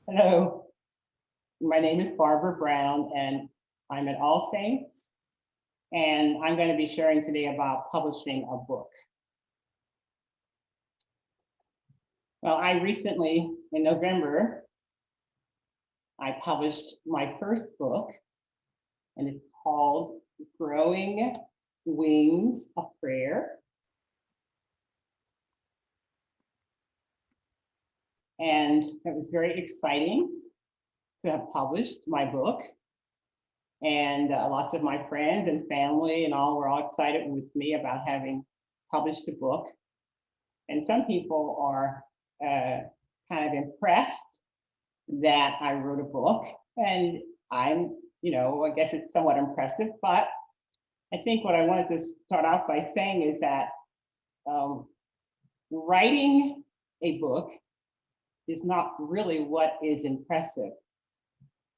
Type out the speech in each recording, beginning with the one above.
Hello, my name is Barbara Brown, and I'm at All Saints, and I'm going to be sharing today about publishing a book. Well, I recently, in November, I published my first book, and it's called Growing Wings of Prayer. And it was very exciting to have published my book. And lots of my friends and family and all were all excited with me about having published a book. And some people are kind of impressed that I wrote a book. And I'm, I guess it's somewhat impressive, but I think what I wanted to start off by saying is that writing a book is not really what is impressive.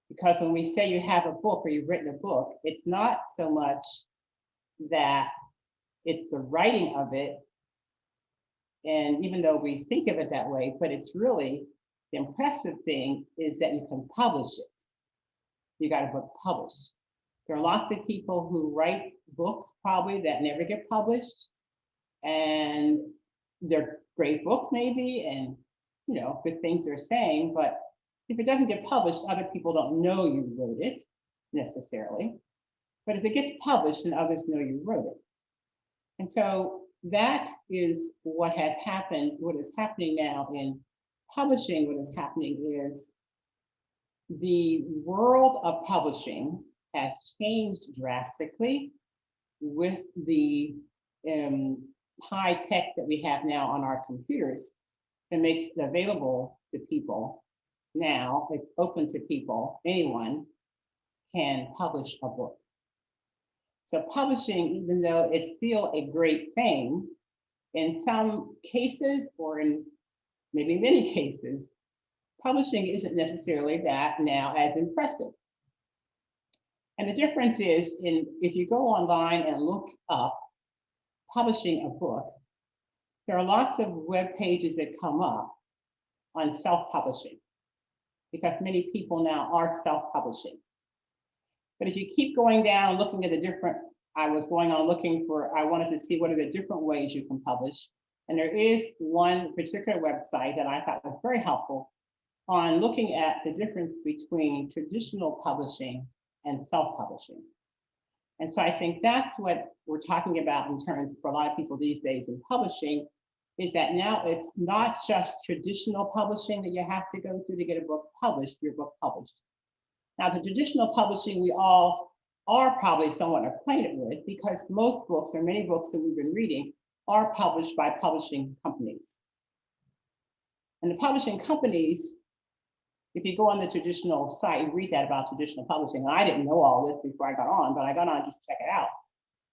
Because when we say you have a book or you've written a book, it's not so much that it's the writing of it. And even though we think of it that way, but it's really the impressive thing is that you can publish it. You got a book published. There are lots of people who write books probably that never get published. And they're great books maybe, and good things they're saying, but if it doesn't get published, other people don't know you wrote it necessarily. But if it gets published, then others know you wrote it. And so that is what has happened. What is happening now in publishing, what is happening is the world of publishing has changed drastically with the high tech that we have now on our computers. It makes it available to people. Now it's open to people. Anyone can publish a book. So publishing, even though it's still a great thing, in some cases, or in maybe many cases, publishing isn't necessarily that now as impressive. And the difference is if you go online and look up publishing a book, there are lots of web pages that come up on self-publishing, because many people now are self-publishing. But if you keep going down, looking at the different, I wanted to see what are the different ways you can publish. And there is one particular website that I thought was very helpful on looking at the difference between traditional publishing and self-publishing. And so I think that's what we're talking about in terms for a lot of people these days in publishing, is that now it's not just traditional publishing that you have to go through to get a book published, your book published. Now, the traditional publishing we all are probably somewhat acquainted with, because most books, or many books that we've been reading, are published by publishing companies. And the publishing companies, if you go on the traditional site, read that about traditional publishing, and I didn't know all this before I got on, but I got on just to check it out,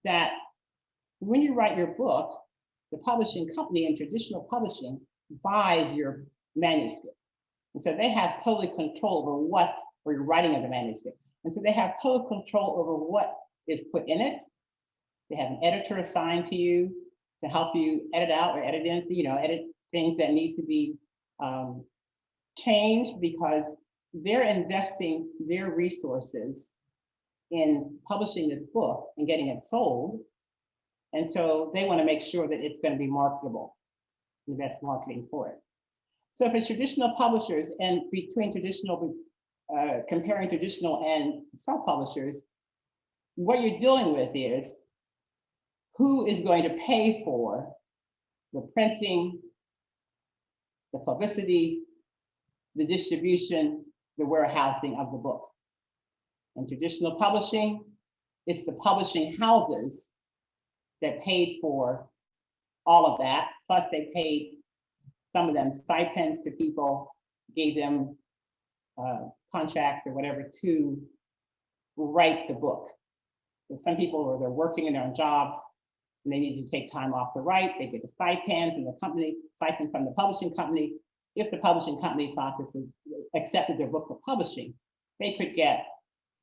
that when you write your book, the publishing company in traditional publishing buys your manuscript. And so they have total control over or your writing of the manuscript. And so they have total control over what is put in it. They have an editor assigned to you to help you edit out or edit in, edit things that need to be changed, because they're investing their resources in publishing this book and getting it sold. And so they want to make sure that it's going to be marketable, the best marketing for it. So if it's traditional publishers, and comparing traditional and self-publishers, what you're dealing with is who is going to pay for the printing, the publicity, the distribution, the warehousing of the book. In traditional publishing, it's the publishing houses that paid for all of that, plus they paid some of them stipends to people, gave them contracts or whatever to write the book. So some people they're working in their own jobs and they need to take time off to write. They get a stipend from the company, stipend from the publishing company. If the publishing company's office accepted their book for publishing, they could get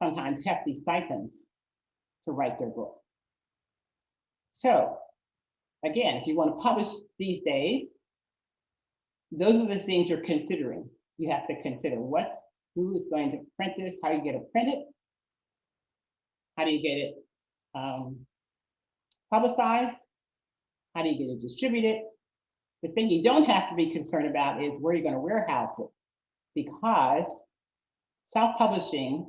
sometimes hefty stipends to write their book. So again, if you want to publish these days, those are the things you're considering. You have to consider who is going to print this, how you get it printed, how do you get it publicized, how do you get it distributed. The thing you don't have to be concerned about is where you're going to warehouse it, because self-publishing,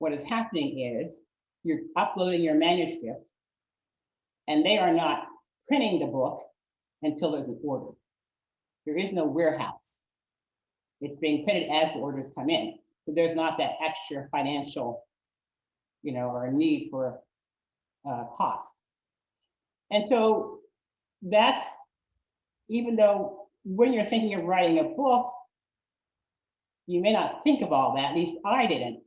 what is happening is you're uploading your manuscripts and they are not printing the book until there's an order. There is no warehouse. It's being printed as the orders come in. So there's not that extra financial, or a need for cost. And so that's, even though when you're thinking of writing a book, you may not think of all that, at least I didn't.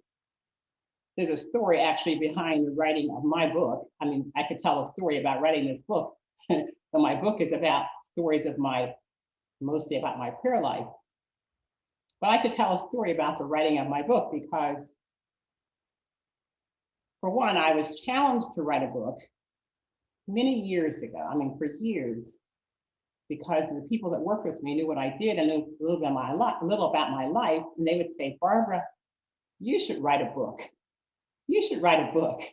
There's a story actually behind the writing of my book. I mean, I could tell a story about writing this book, but my book is about stories of mostly about my prayer life. But I could tell a story about the writing of my book because, for one, I was challenged to write a book many years ago. I mean, for years, because the people that worked with me knew what I did and knew a little about my life. And they would say, Barbara, you should write a book. You should write a book.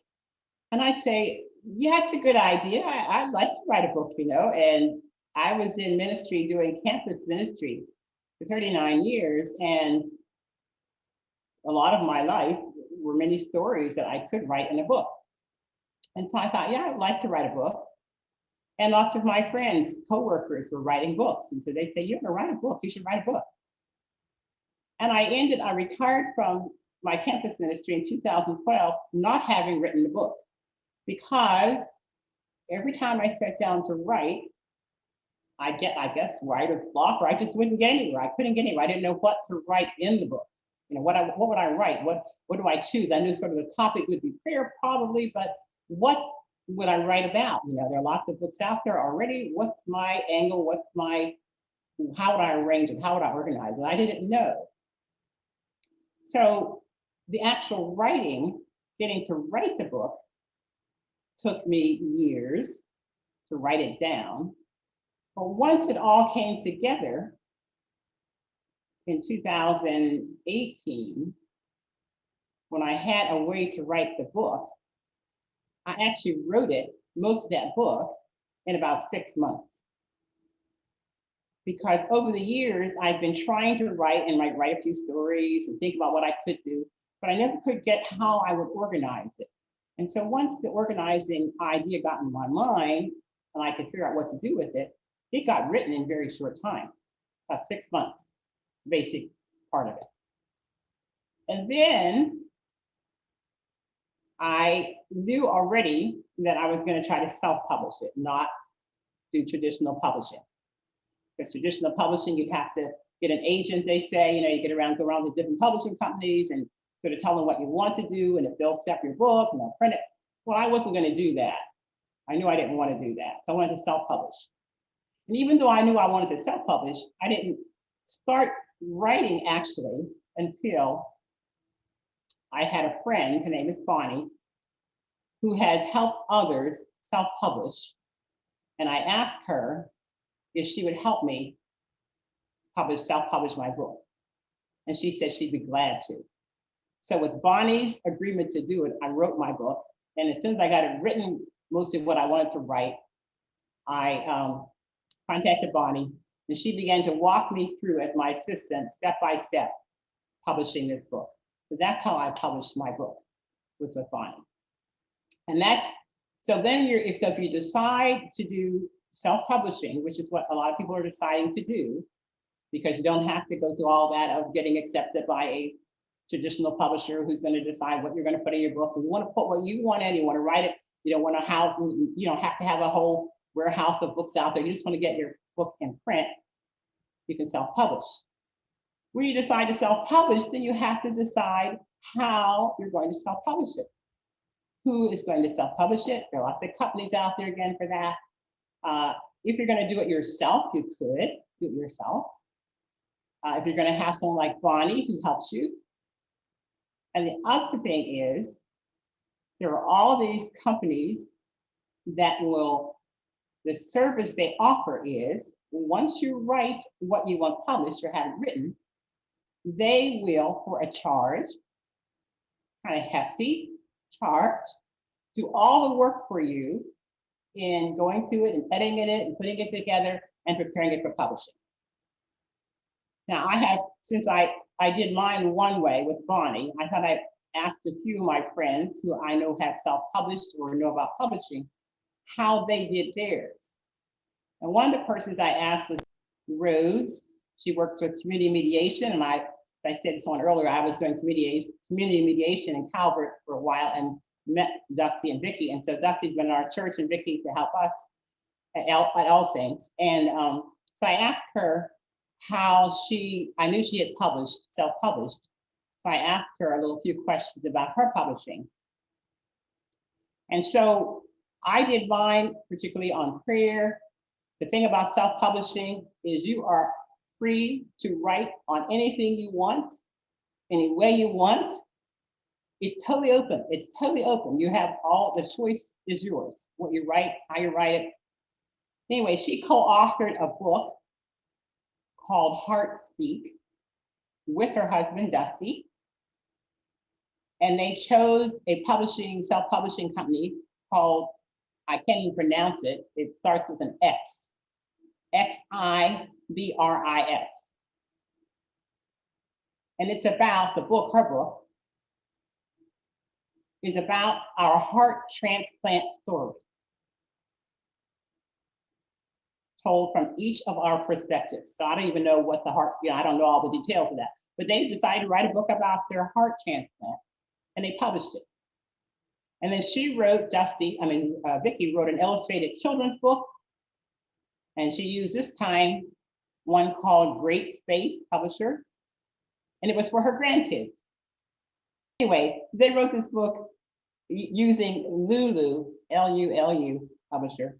And I'd say, yeah, it's a good idea. I'd like to write a book, And I was in ministry, doing campus ministry for 39 years. And a lot of my life were many stories that I could write in a book. And so I thought, yeah, I'd like to write a book. And lots of my friends, coworkers were writing books. And so they say, you're gonna write a book, you should write a book. And I retired from my campus ministry in 2012, not having written a book, because every time I sat down to write, I get, I guess, writer's block, or I just wouldn't get anywhere. I couldn't get anywhere. I didn't know what to write in the book. What would I write? What do I choose? I knew sort of the topic would be prayer probably, but what would I write about? There are lots of books out there already. What's my angle? How would I arrange it? How would I organize it? I didn't know. So the actual writing, getting to write the book, took me years to write it down. But once it all came together in 2018, when I had a way to write the book, I actually wrote most of that book in about 6 months. Because over the years, I've been trying to write and write a few stories and think about what I could do, but I never could get how I would organize it. And so once the organizing idea got in my mind and I could figure out what to do with it, it got written in very short time, about 6 months, basic part of it. And then I knew already that I was going to try to self-publish it, not do traditional publishing. Because traditional publishing, you'd have to get an agent, they say, you go around with different publishing companies and sort of tell them what you want to do, and if they'll accept your book and they'll print it. Well, I wasn't going to do that. I knew I didn't want to do that. So I wanted to self-publish. And even though I knew I wanted to self-publish, I didn't start writing actually until I had a friend, her name is Bonnie, who has helped others self-publish. And I asked her if she would help me self-publish my book. And she said she'd be glad to. So with Bonnie's agreement to do it, I wrote my book. And as soon as I got it written, mostly what I wanted to write, I contacted Bonnie, and she began to walk me through as my assistant, step by step, publishing this book. So that's how I published my book, was with Bonnie. And so if you decide to do self-publishing, which is what a lot of people are deciding to do, because you don't have to go through all that of getting accepted by a traditional publisher who's going to decide what you're going to put in your book. And you want to put what you want in, you want to write it, you don't want a house, you don't have to have a whole warehouse of books out there. You just want to get your book in print, you can self-publish. When you decide to self-publish, then you have to decide how you're going to self-publish it. Who is going to self-publish it? There are lots of companies out there again for that. If you're going to do it yourself, you could do it yourself. If you're going to have someone like Bonnie who helps you. And the other thing is, there are all these companies that the service they offer is, once you write what you want published or have it written, they will, for a charge, kind of hefty charge, do all the work for you in going through it and editing it and putting it together and preparing it for publishing. Now since I did mine one way with Bonnie, I thought I'd ask a few of my friends who I know have self-published or know about publishing, how they did theirs. And one of the persons I asked was Rose. She works with community mediation, and I said to someone earlier, I was doing community mediation in Calvert for a while and met Dusty and Vicki. And so Dusty's been in our church and Vicki to help us at All Saints. And so I asked her how I knew she had self-published. So I asked her a few questions about her publishing. And so I did mine particularly on prayer. The thing about self-publishing is you are free to write on anything you want, any way you want. It's totally open. It's totally open. You have the choice is yours. What you write, how you write it. Anyway, she co-authored a book called Heart Speak with her husband, Dusty. And they chose a self-publishing company called, I can't even pronounce it. It starts with an X, Xibris. And it's about her book is about our heart transplant story, told from each of our perspectives. So I don't even know what I don't know all the details of that, but they decided to write a book about their heart transplant and they published it. And then Vicki wrote an illustrated children's book, and she used this time one called Great Space Publisher, and it was for her grandkids. Anyway, they wrote this book using Lulu, L-U-L-U publisher.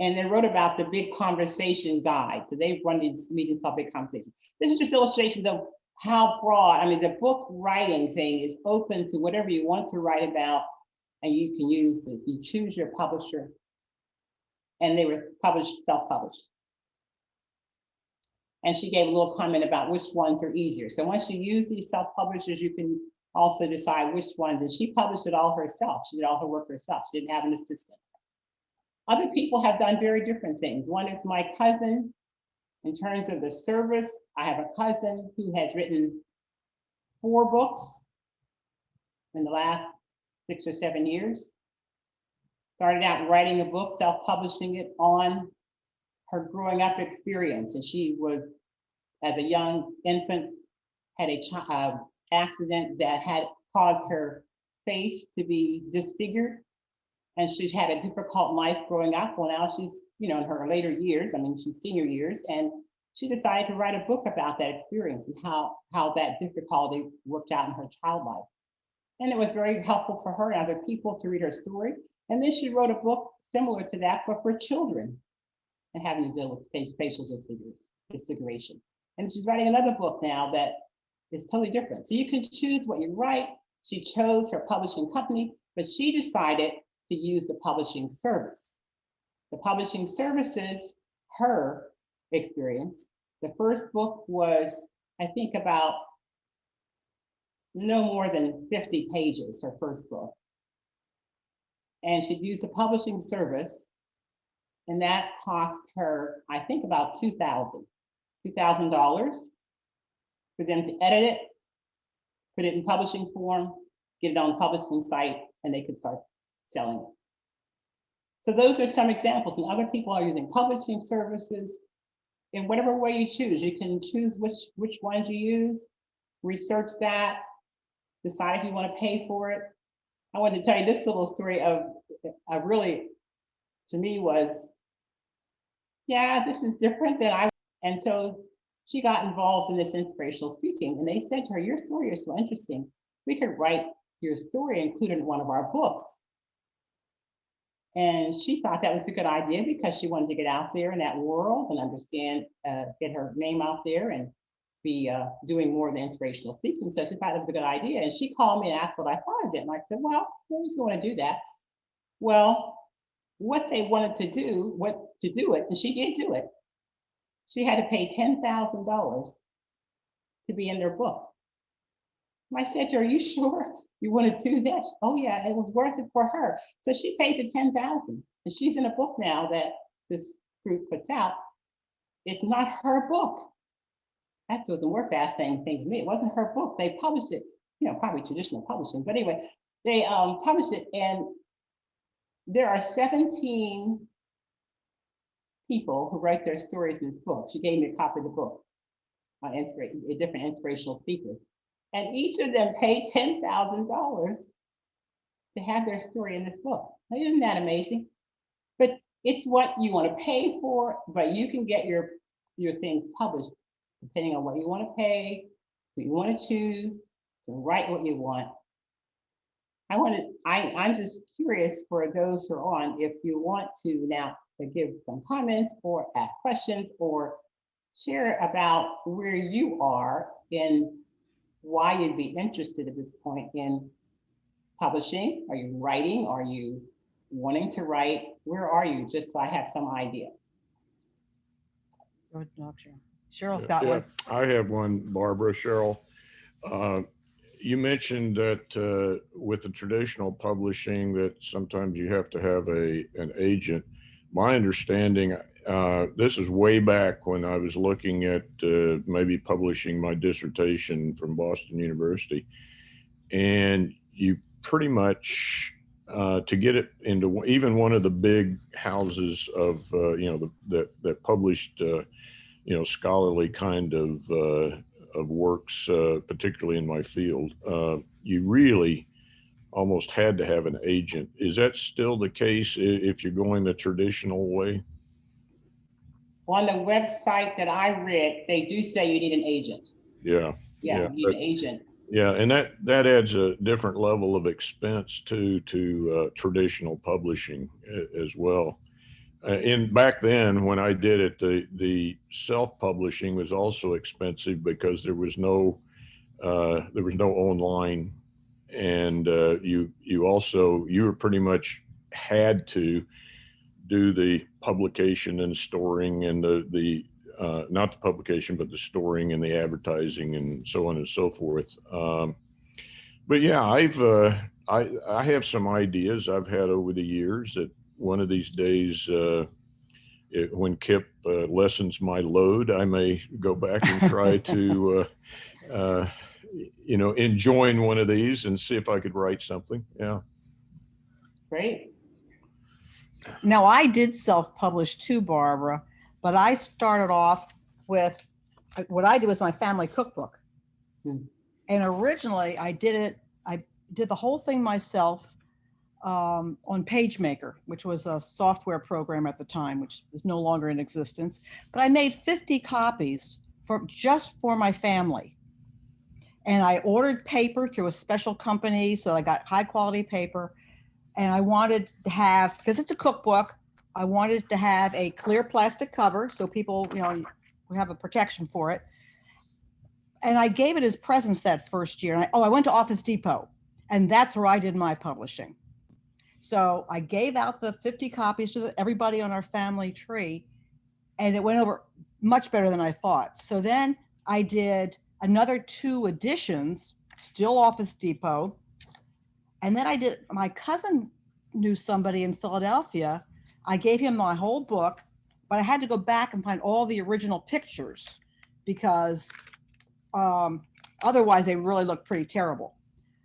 And they wrote about the Big Conversation Guide. So they run these meetings called Big Conversation. This is just illustrations of how broad, the book writing thing is open to whatever you want to write about, and you can you choose your publisher. And they were self-published. And she gave a little comment about which ones are easier. So once you use these self-publishers, you can also decide which ones. And she published it all herself. She did all her work herself. She didn't have an assistant. Other people have done very different things. One is my cousin. In terms of the service, I have a cousin who has written 4 books in the last 6 or 7 years. Started out writing a book, self-publishing it on her growing up experience. And she was, as a young infant, had a accident that had caused her face to be disfigured. And she's had a difficult life growing up. Well, now she's, in her later years, she's senior years, and she decided to write a book about that experience and how that difficulty worked out in her child life. And it was very helpful for her and other people to read her story. And then she wrote a book similar to that, but for children and having to deal with facial disfiguration. And she's writing another book now that is totally different. So you can choose what you write. She chose her publishing company, but she decided to use the publishing service. The publishing services, her experience. The first book was, I think, about no more than 50 pages, her first book. And she used the publishing service, and that cost her, I think, about $2,000 for them to edit it, put it in publishing form, get it on the publishing site, and they could start selling it. So those are some examples, and other people are using publishing services in whatever way you choose. You can choose which ones you use, research that, decide if you want to pay for it. I wanted to tell you this little story of really, to me, was, yeah, this is different than I. And so she got involved in this inspirational speaking, and they said to her, your story is so interesting. We could write your story and include it in one of our books. And she thought that was a good idea because she wanted to get out there in that world and understand, get her name out there and be doing more of the inspirational speaking. So she thought it was a good idea. And she called me and asked what I thought of it. And I said, well, if you want to do that. Well, what they wanted to do, and she did do it. She had to pay $10,000 to be in their book. And I said to her, are you sure you want to do that? Oh yeah, it was worth it for her. So she paid the $10,000 and she's in a book now that this group puts out. It's not her book. That wasn't worth that same thing to me. It wasn't her book. They published it, probably traditional publishing. But anyway, they published it, and there are 17 people who write their stories in this book. She gave me a copy of the book on different inspirational speakers. And each of them paid $10,000 to have their story in this book. Now, isn't that amazing? But it's what you want to pay for, but you can get your things published depending on what you want to pay, who you want to choose, to write what you want. I'm just curious for those who are on, if you want to now give some comments or ask questions or share about where you are in why you'd be interested at this point in publishing. Are you writing? Are you wanting to write? Where are you? Just so I have some idea. Cheryl's got one. I have one, Barbara. Cheryl, you mentioned that with the traditional publishing that sometimes you have to have an agent. My understanding, this is way back when I was looking at maybe publishing my dissertation from Boston University, and you pretty much to get it into even one of the big houses of that published scholarly kind of works, particularly in my field, you really almost had to have an agent. Is that still the case if you're going the traditional way? On the website that I read, they do say you need an agent. Yeah, you need an agent. Yeah, and that adds a different level of expense to traditional publishing as well. Back then, when I did it, the self-publishing was also expensive because there was no online, and you were pretty much had to do the publication and storing and the not the publication, but the storing and the advertising and so on and so forth. But yeah, I have some ideas I've had over the years that one of these days, when Kip lessens my load, I may go back and try to, enjoin one of these and see if I could write something. Yeah. Great. Now, I did self-publish too, Barbara, but I started off with what I did was my family cookbook. And originally I did the whole thing myself on PageMaker, which was a software program at the time, which is no longer in existence. But I made 50 copies just for my family. And I ordered paper through a special company, so I got high quality paper. And I wanted to have, because it's a cookbook, I wanted to have a clear plastic cover so people, would have a protection for it. And I gave it as presents that first year. And I went to Office Depot, and that's where I did my publishing. So I gave out the 50 copies to everybody on our family tree, and it went over much better than I thought. So then I did another 2 editions, still Office Depot. And then my cousin knew somebody in Philadelphia. I gave him my whole book, but I had to go back and find all the original pictures because otherwise they really look pretty terrible.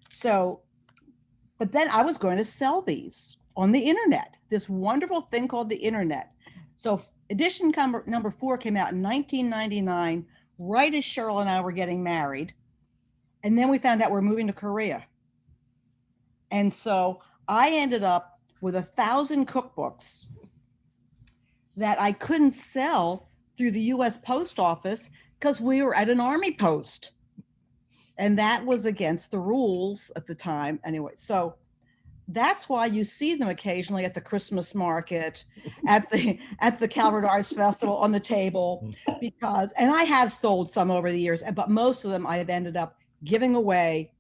So, but then I was going to sell these on the internet, this wonderful thing called the internet. So edition number 4 came out in 1999, right as Cheryl and I were getting married. And then we found out we're moving to Korea. And so I ended up with 1,000 cookbooks that I couldn't sell through the US Post Office because we were at an Army post. And that was against the rules at the time. Anyway, so that's why you see them occasionally at the Christmas market, at the Calvert Arts Festival on the table, and I have sold some over the years, but most of them I've ended up giving away.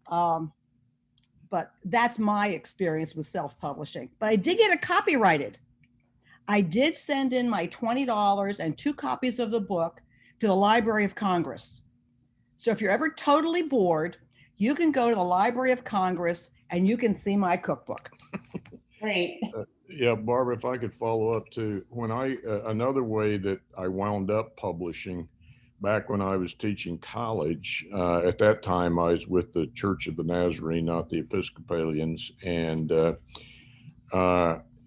But that's my experience with self-publishing. But I did get it copyrighted. I did send in my $20 and 2 copies of the book to the Library of Congress. So if you're ever totally bored, you can go to the Library of Congress and you can see my cookbook. Great. Yeah, Barbara, if I could follow up too, another way that I wound up publishing back when I was teaching college, at that time I was with the Church of the Nazarene, not the Episcopalians, and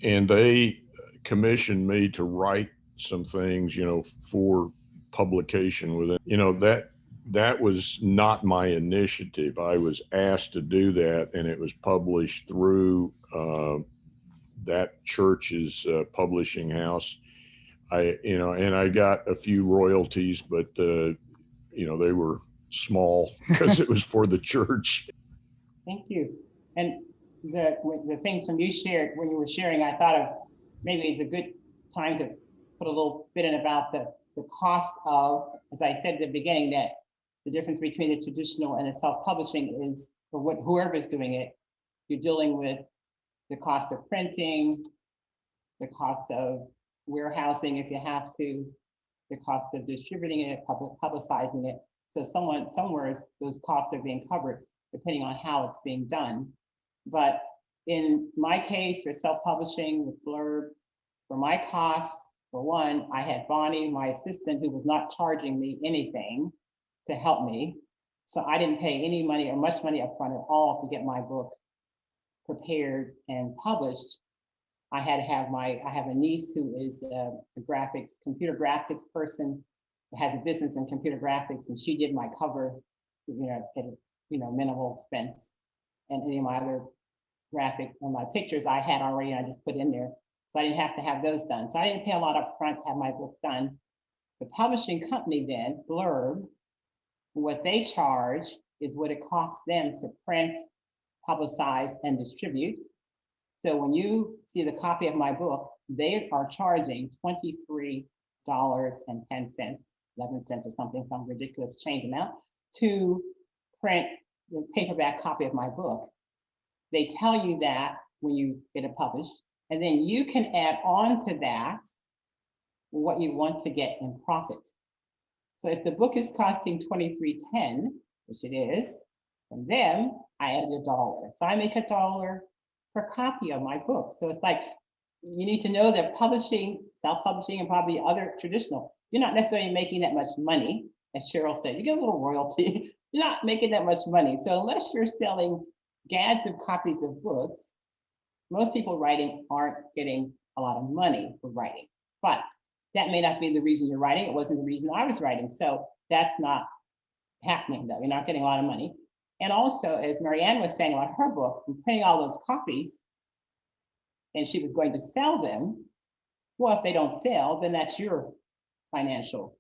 they commissioned me to write some things, for publication within, that was not my initiative. I was asked to do that, and it was published through that church's publishing house. And I got a few royalties, but they were small because it was for the church. Thank you. And the things when you shared, when you were sharing, I thought of maybe it's a good time to put a little bit in about the cost of, as I said at the beginning, that the difference between the traditional and the self-publishing is, for whoever's doing it, you're dealing with the cost of printing, the cost of warehousing if you have to, the cost of distributing it, publicizing it. So somewhere those costs are being covered depending on how it's being done. But in my case, for self-publishing with Blurb, for my costs, for one, I had Bonnie, my assistant, who was not charging me anything to help me. So I didn't pay any money or much money upfront at all to get my book prepared and published. I had to have I have a niece who is a computer graphics person, has a business in computer graphics, and she did my cover, at minimal expense. And any of my other my pictures I had already, I just put in there. So I didn't have to have those done. So I didn't pay a lot up front to have my book done. The publishing company then, Blurb, what they charge is what it costs them to print, publicize, and distribute. So when you see the copy of my book, they are charging $23.10, 11 cents or something, some ridiculous change amount, to print the paperback copy of my book. They tell you that when you get it published, and then you can add on to that what you want to get in profit. So if the book is costing $23.10, which it is, from them, I added $1. So I make $1 per copy of my book. So it's like, you need to know that publishing, self-publishing, and probably other traditional, you're not necessarily making that much money. As Cheryl said, you get a little royalty, you're not making that much money. So unless you're selling gads of copies of books, most people writing aren't getting a lot of money for writing. But that may not be the reason you're writing. It wasn't the reason I was writing. So that's not happening though. You're not getting a lot of money. And also, as Marianne was saying about her book, and printing all those copies, and she was going to sell them, well, if they don't sell, then that's your financial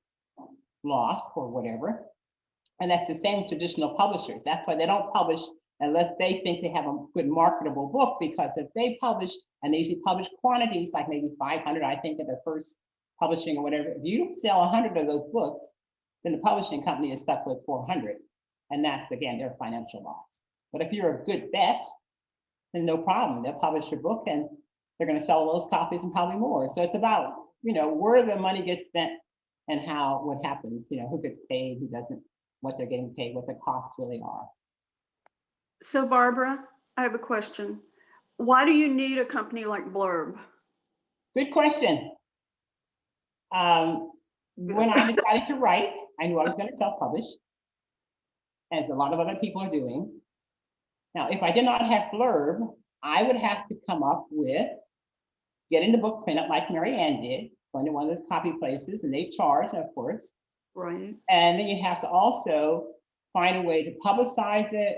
loss or whatever. And that's the same with traditional publishers. That's why they don't publish unless they think they have a good marketable book, because if they publish, and they usually publish quantities, like maybe 500, I think, at their first publishing or whatever, if you sell 100 of those books, then the publishing company is stuck with 400. And that's, again, their financial loss. But if you're a good bet, then no problem. They'll publish your book and they're going to sell those copies and probably more. So it's about, where the money gets spent and what happens, who gets paid, who doesn't, what they're getting paid, what the costs really are. So Barbara, I have a question. Why do you need a company like Blurb? Good question. When I decided to write, I knew I was going to self-publish, as a lot of other people are doing. Now, if I did not have Blurb, I would have to come up with getting the book printed like Marianne did, going to one of those copy places, and they charge, of course. Right. And then you have to also find a way to publicize it,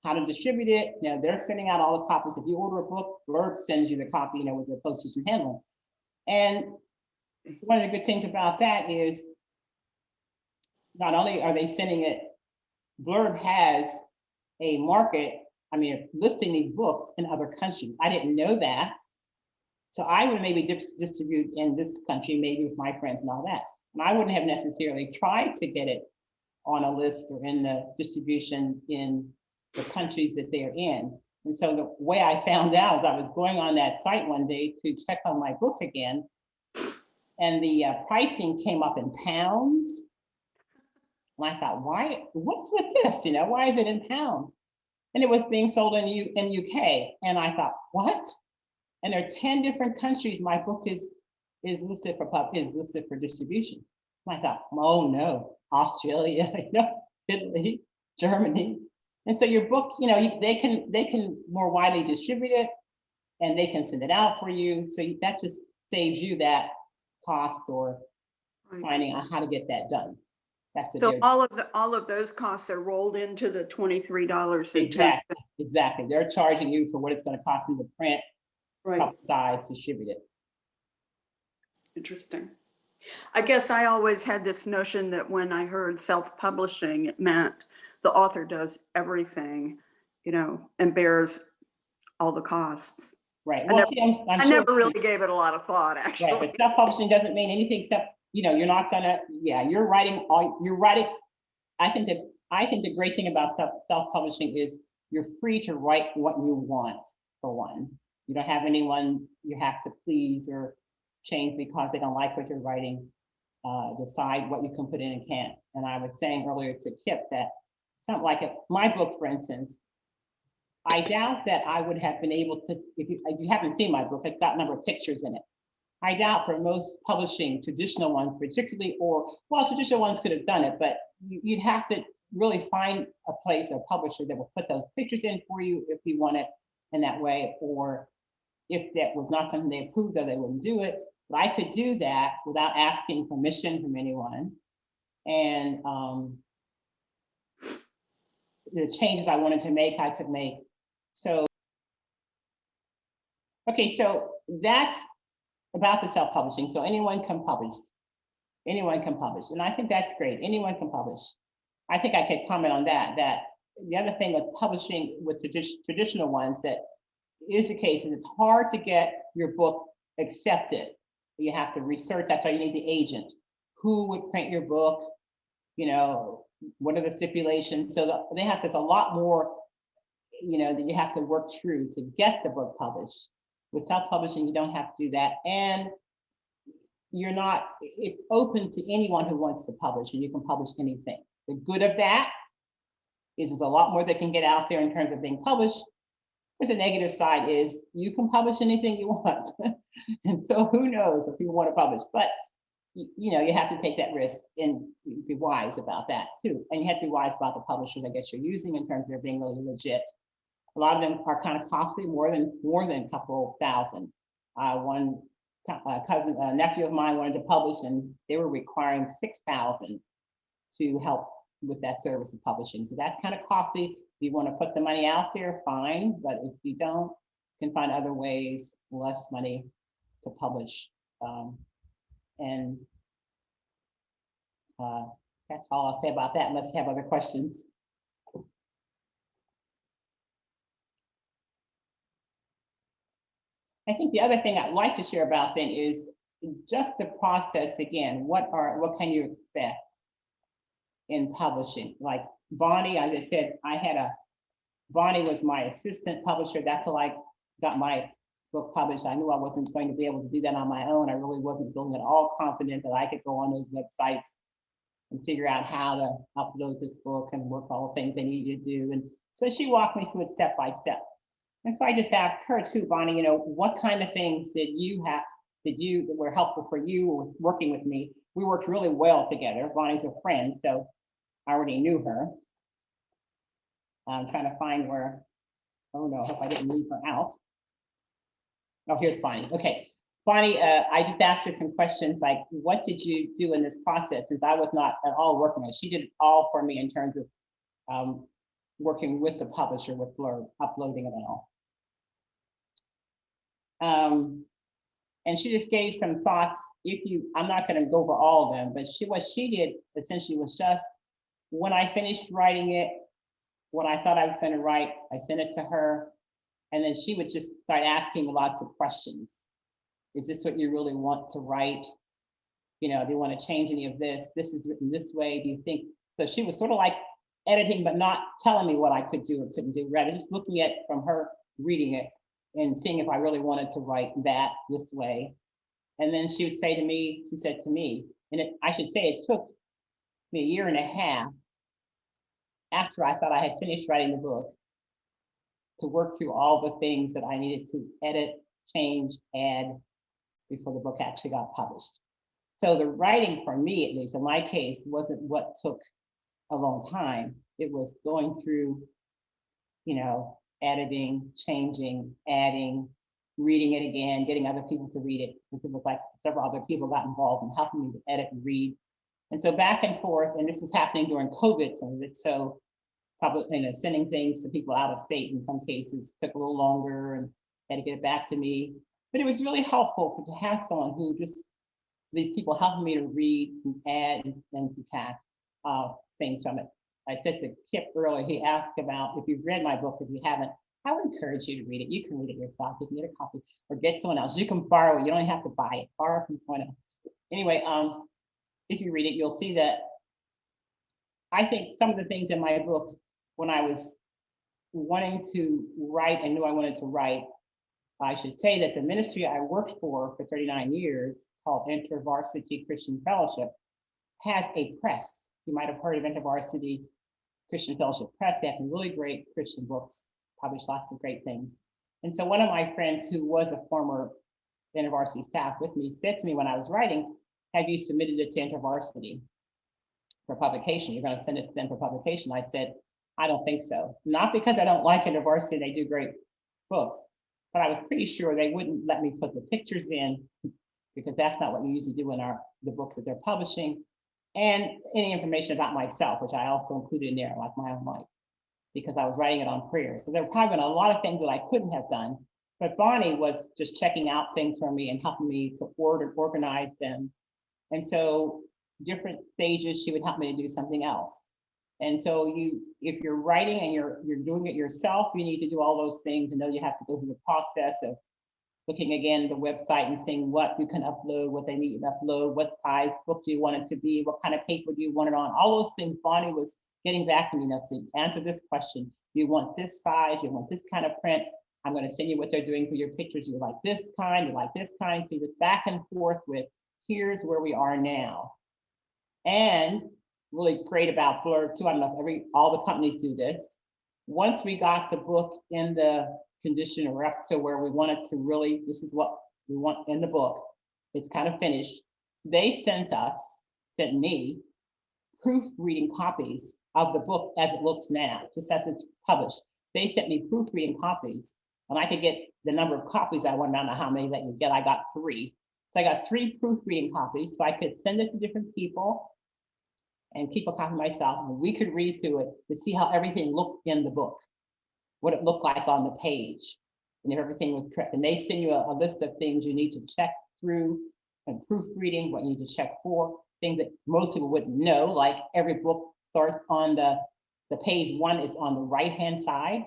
how to distribute it. They're sending out all the copies. If you order a book, Blurb sends you the copy, with the postage and handling. And one of the good things about that is not only are they sending it, Blurb has a market, listing these books in other countries. I didn't know that. So I would maybe distribute in this country, maybe with my friends and all that. And I wouldn't have necessarily tried to get it on a list or in the distributions in the countries that they're in. And so the way I found out is I was going on that site one day to check on my book again, and the pricing came up in pounds. And I thought, why, what's with this? You know, why is it in pounds? And it was being sold in UK. And I thought, what? And there are 10 different countries my book is listed for distribution. And I thought, oh no, Australia, you know, Italy, Germany. And so your book, you know, they can more widely distribute it, and they can send it out for you. So that just saves you that cost or Right. finding out how to get that done. That's So all of those costs are rolled into the $23.10. exactly. They're charging you for what it's going to cost them to print, Right. size, distribute it. Interesting. I guess I always had this notion that when I heard self-publishing, it meant the author does everything, you know, and bears all the costs. Right. I Well, never- see, I'm I sure never really gave it a lot of thought, right, actually. but self-publishing doesn't mean anything except, you know, you're not gonna, yeah, you're writing. I think the great thing about self-publishing is you're free to write what you want, for one. You don't have anyone you have to please or change because they don't like what you're writing. Decide what you can put in and can't. And I was saying earlier to Kip that something like my book, for instance, I doubt that I would have been able to, if you haven't seen my book, it's got a number of pictures in it. I doubt for most publishing, traditional ones particularly, well, traditional ones could have done it, but you'd have to really find a place, a publisher that will put those pictures in for you if you want it in that way, or if that was not something they approved of, they wouldn't do it. But I could do that without asking permission from anyone. And the changes I wanted to make, I could make. So, okay, so that's about the self-publishing. So anyone can publish. Anyone can publish. And I think that's great. Anyone can publish. I think I could comment on that. That the other thing with publishing with traditional ones that is the case is it's hard to get your book accepted. You have to research. That's why you need the agent. Who would print your book? You know, what are the stipulations? So there's a lot more, you know, that you have to work through to get the book published. With self-publishing, you don't have to do that. And it's open to anyone who wants to publish, and you can publish anything. The good of that is there's a lot more that can get out there in terms of being published. But the negative side is you can publish anything you want. And so who knows if you want to publish, but you know, you have to take that risk and be wise about that too. And you have to be wise about the publishers I guess you're using in terms of their being really legit. A lot of them are kind of costly, more than a couple thousand. One cousin, nephew of mine wanted to publish, and they were requiring $6,000 to help with that service of publishing. So that's kind of costly. If you want to put the money out there, fine. But if you don't, you can find other ways, less money to publish. And that's all I'll say about that, unless you have other questions. I think the other thing I'd like to share about then is just the process again. What can you expect in publishing? Like Bonnie, as I said, Bonnie was my assistant publisher. That's how I got my book published. I knew I wasn't going to be able to do that on my own. I really wasn't feeling at all confident that I could go on those websites and figure out how to upload this book and work all the things I needed to do. And so she walked me through it step by step. And so I just asked her too, Bonnie, you know, what kind of things that were helpful for you working with me? We worked really well together. Bonnie's a friend, so I already knew her. I'm trying to find where, oh no, I hope I didn't leave her out. Oh, here's Bonnie. Okay, Bonnie, I just asked her some questions like, what did you do in this process? Since I was not at all working on it, she did it all for me in terms of working with the publisher with Blurb, uploading it all. And she just gave some thoughts. I'm not going to go over all of them, but what she did essentially was just when I finished writing it, what I thought I was going to write, I sent it to her, and then she would just start asking lots of questions. Is this what you really want to write? You know, do you want to change any of this? This is written this way. Do you think so? She was sort of like editing, but not telling me what I could do or couldn't do. Rather, just looking at from her reading it and seeing if I really wanted to write that this way. And then she would say to me, she said to me, and I should say it took a year and a half after I thought I had finished writing the book to work through all the things that I needed to edit, change, add before the book actually got published. So the writing, for me at least, in my case, wasn't what took a long time. It was going through, editing, changing, adding, reading it again, getting other people to read it, because it was like several other people got involved in helping me to edit and read. And so back and forth, and this is happening during COVID, some of it, so probably, sending things to people out of state in some cases took a little longer and had to get it back to me. But it was really helpful to have someone who just, these people helping me to read and add and subtract things from it. I said to Kip earlier, he asked about if you've read my book. If you haven't, I would encourage you to read it. You can read it yourself. You can get a copy or get someone else. You can borrow it. You don't have to buy it. Borrow from someone else. Anyway, if you read it, you'll see that I think some of the things in my book, when I was wanting to write and knew I wanted to write, I should say that the ministry I worked for 39 years, called InterVarsity Christian Fellowship, has a press. You might have heard of InterVarsity Christian Fellowship Press. They have some really great Christian books, publish lots of great things. And so one of my friends who was a former InterVarsity staff with me said to me when I was writing, have you submitted it to InterVarsity for publication? You're going to send it to them for publication. I said, I don't think so. Not because I don't like InterVarsity, they do great books, but I was pretty sure they wouldn't let me put the pictures in because that's not what you usually do in the books that they're publishing. And any information about myself, which I also included in there, like my own life, because I was writing it on prayer. So there were probably been a lot of things that I couldn't have done, but Bonnie was just checking out things for me and helping me to organize them. And so different stages, she would help me to do something else. And so if you're writing and you're doing it yourself, you need to do all those things and know you have to go through the process of looking again at the website and seeing what you can upload, what they need to upload, what size book do you want it to be, what kind of paper do you want it on, all those things. Bonnie was getting back to me, so answer this question. You want this size, you want this kind of print. I'm going to send you what they're doing for your pictures. You like this kind, you like this kind. So just back and forth with, here's where we are now. And really great about Blurb too. I don't know if all the companies do this. Once we got the book in the condition or up to where we wanted to really, this is what we want in the book, it's kind of finished. They sent me proofreading copies of the book as it looks now, just as it's published. They sent me proofreading copies and I could get the number of copies I wanted. I don't know how many that you get. I got 3. So I got 3 proofreading copies so I could send it to different people and keep a copy myself. And we could read through it to see how everything looked in the book, what it looked like on the page, and if everything was correct. And they send you a list of things you need to check through and proofreading, what you need to check for, things that most people wouldn't know, like every book starts on the page 1 is on the right-hand side.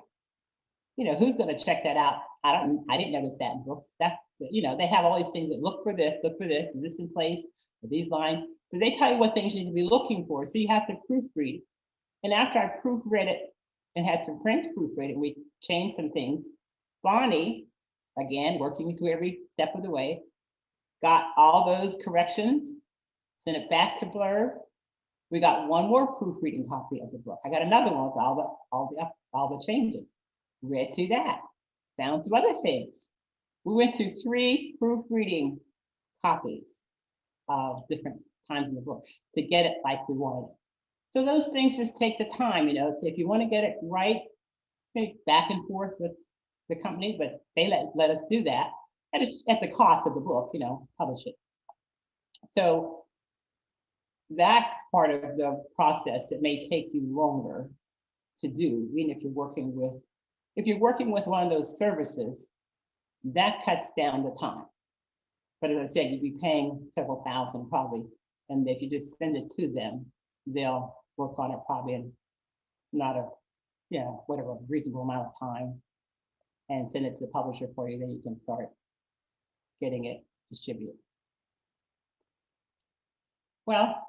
Who's going to check that out? I didn't notice that in books. That's, they have all these things that look for this, is this in place? Are these lines? So they tell you what things you need to be looking for. So you have to proofread. And after I proofread it and had some friends proofread it, we changed some things. Bonnie, again, working me through every step of the way, got all those corrections, sent it back to Blurb. We got one more proofreading copy of the book. I got another one with all the changes. Read through that, found some other things. We went through 3 proofreading copies of different times in the book to get it like we wanted it. So those things just take the time, so if you want to get it right, back and forth with the company, but they let us do that at the cost of the book, publish it. So that's part of the process that may take you longer to do, even if you're working with one of those services, that cuts down the time. But as I said, you'd be paying several thousand probably. And if you just send it to them, they'll work on it probably in not a, whatever reasonable amount of time and send it to the publisher for you. Then you can start getting it distributed. Well,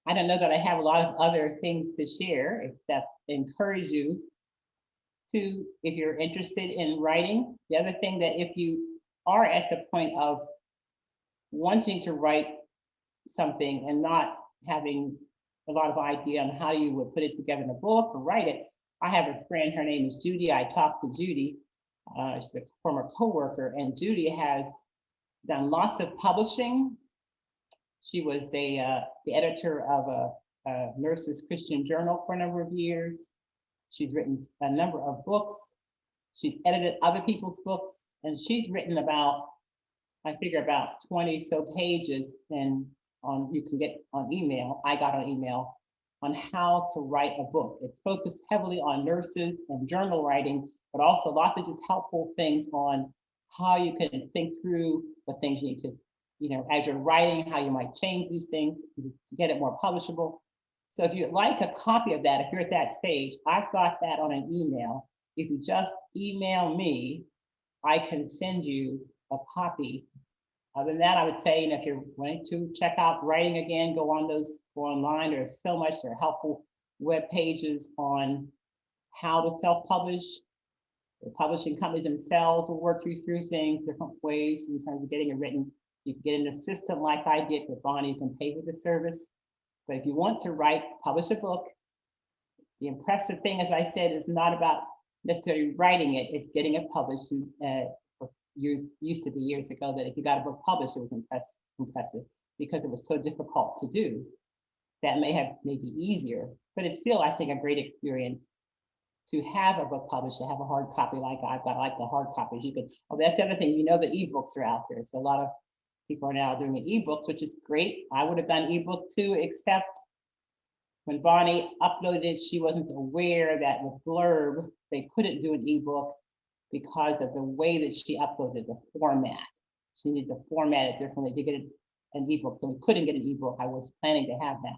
I don't know that I have a lot of other things to share except encourage you to, if you're interested in writing. The other thing that if you are at the point of wanting to write something and not having a lot of idea on how you would put it together in a book or write it. I have a friend, her name is Judy. I talked to Judy. She's a former coworker, and Judy has done lots of publishing. She was the editor of a Nurses Christian Journal for a number of years. She's written a number of books. She's edited other people's books, and she's written about, I figure, about 20 so pages you can get on email. I got on email on how to write a book. It's focused heavily on nurses and journal writing, but also lots of just helpful things on how you can think through what things you need to, as you're writing, how you might change these things to get it more publishable. So if you'd like a copy of that, if you're at that stage, I've got that on an email. If you just email me, I can send you a copy. Other than that, I would say, if you're wanting to check out writing again, go online. There's so much. There are helpful web pages on how to self-publish. The publishing company themselves will work you through things, different ways in terms of getting it written. You can get an assistant like I did with Bonnie. You can pay for the service. But if you want to publish a book, the impressive thing, as I said, is not about necessarily writing it. It's getting it published. Used to be years ago that if you got a book published, it was impressive because it was so difficult to do. That may be easier, but it's still, I think, a great experience to have a book published, to have a hard copy like I've got. I like the hard copies. That's the other thing, the ebooks are out there. So a lot of people are now doing ebooks, which is great. I would have done ebook too, except when Bonnie uploaded it, she wasn't aware that with Blurb, they couldn't do an ebook because of the way that she uploaded the format. She needed to format it differently to get an ebook. So we couldn't get an ebook. I was planning to have that.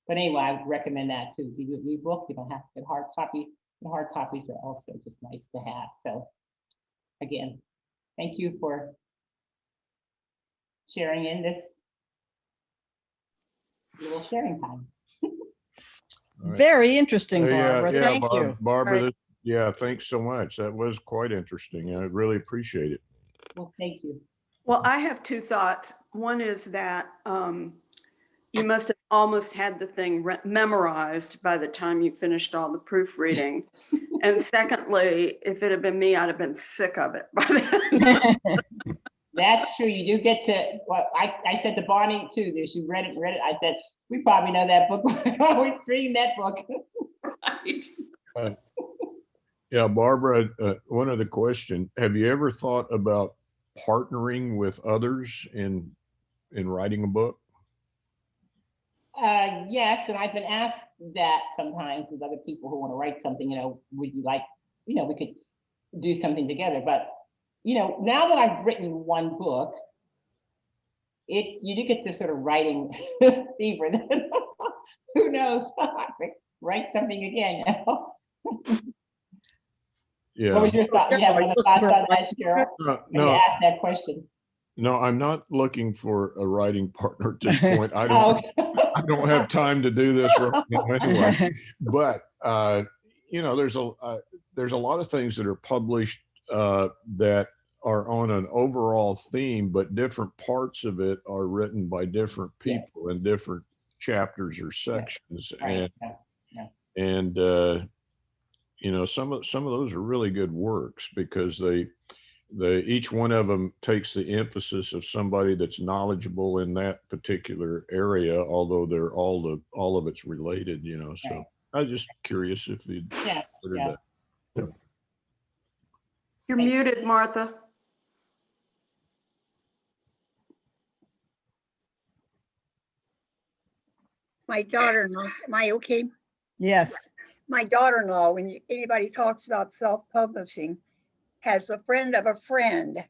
But anyway, I would recommend that too. If you do an ebook, you don't have to get hard copy. The hard copies are also just nice to have. So again, thank you for sharing in this little sharing time. All right. Very interesting, Yeah, Barbara. yeah, Thank you. Barbara, yeah, thanks so much. That was quite interesting. I really appreciate it. Well, thank you. Well, I have two thoughts. One is that you must have almost had the thing memorized by the time you finished all the proofreading. And secondly, if it had been me, I'd have been sick of it by then. That's true. You do get to, well, I said to Bonnie too, that she read it. I said, we probably know that book. We dream that book. Right. Yeah, Barbara, one other question. Have you ever thought about partnering with others in writing a book? Yes, and I've been asked that sometimes with other people who want to write something, would you like, we could do something together. But, now that I've written one book, you do get this sort of writing fever. Who knows? Write something again. Yeah. What was your thought? You have another thought on that, Cheryl? No, You asked that question. no, I'm not looking for a writing partner at this point. I don't have time to do this right now anyway. But there's a lot of things that are published that are on an overall theme, but different parts of it are written by different people in different chapters or sections. Right. And some of those are really good works because they each one of them takes the emphasis of somebody that's knowledgeable in that particular area, although they're all of it's related, so Right. I was just curious if you'd considered that. You're muted, Martha. My daughter-in-law, am I okay? Yes. My daughter-in-law, when anybody talks about self-publishing, has a friend of a friend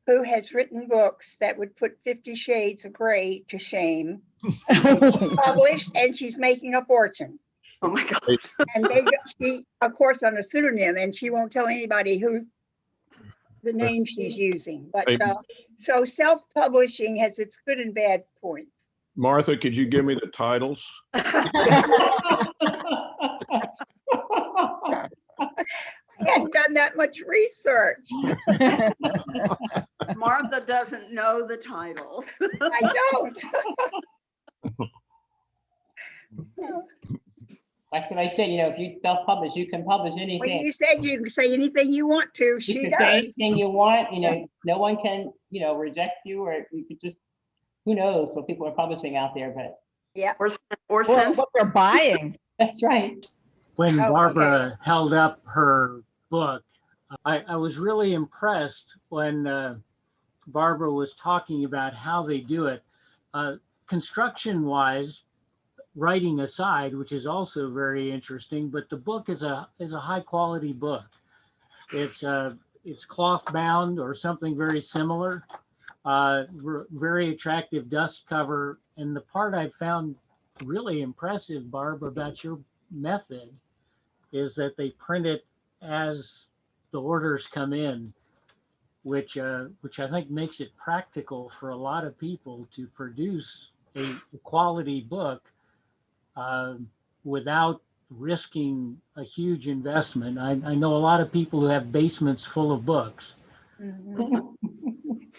who has written books that would put 50 Shades of Grey to shame. She's published and she's making a fortune. Oh my God. And she, of course, on a pseudonym, and she won't tell anybody who the name she's using. But so self-publishing has its good and bad points. Martha, could you give me the titles? I hadn't done that much research. Martha doesn't know the titles. I don't. That's what I said, you know, if you self-publish, you can publish Well, anything. you said you can say anything you want to. You She can say does. anything you want, you know, no one can, you know, reject you, or you could just, who knows what people are publishing out there, but Yeah. Or Or since, what they're buying. that's right. When Oh, Barbara held up her book, I was really impressed when Barbara was talking about how they do it. Construction wise, writing aside, which is also very interesting, but the book is a high quality book. It's cloth bound or something very similar. Very attractive dust cover. And the part I found really impressive, Barb, about your method is that they print it as the orders come in, which I think makes it practical for a lot of people to produce a quality book without risking a huge investment. I know a lot of people who have basements full of books. Mhm.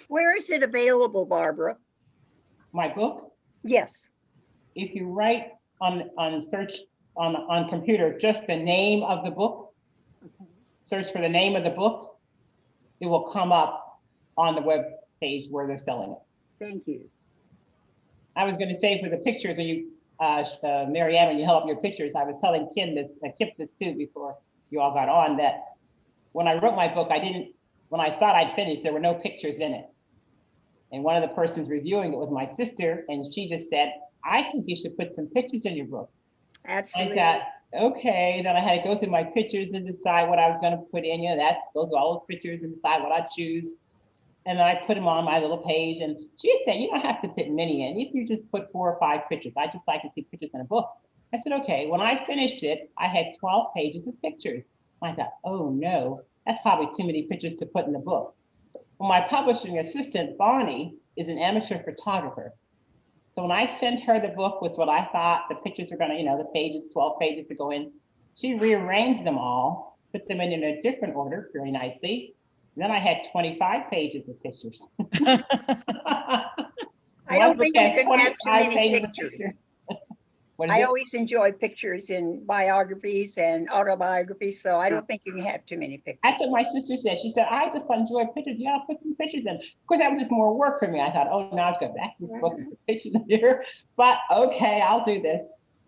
Where is it available, Barbara? My book, Yes. if you write on search on computer, just the name of the book, search for the name of the book, it will come up on the web page where they're selling it. Thank you. I was going to say for the pictures, when you, Mary Ann, when you held up your pictures, I was telling Kip this too before you all got on, that when I wrote my book, when I thought I'd finished, there were no pictures in it. And one of the persons reviewing it was my sister, and she just said, I think you should put some pictures in your book. I Absolutely. thought, okay, then I had to go through my pictures and decide what I was going to put in. You know, go through all those pictures and decide what I choose. And then I put them on my little page, and she had said, you don't have to put many in. You just put 4 or 5 pictures. I just like to see pictures in a book. I said, okay. When I finished it, I had 12 pages of pictures. I thought, oh no, that's probably too many pictures to put in the book. Well, my publishing assistant, Bonnie, is an amateur photographer. So when I sent her the book with what I thought the pictures are gonna, you know, the pages, 12 pages to go in, she rearranged them all, put them in a different order very nicely. And then I had 25 pages of pictures. I don't think you can have too many pictures. What is I it? always enjoy pictures in biographies and autobiographies, so I don't think you can have too many pictures. That's what my sister said. She said, I just enjoy pictures. You gotta put some pictures in. Of course, that was just more work for me. I thought, oh, now I've got back to this book and put pictures in here. But okay, I'll do this.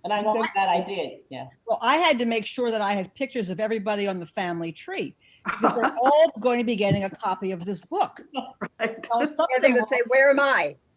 And I'm so glad I did. Yeah. Well, I had to make sure that I had pictures of everybody on the family tree, because they're all going to be getting a copy of this book. right. Now, Yeah, they would say, where am I?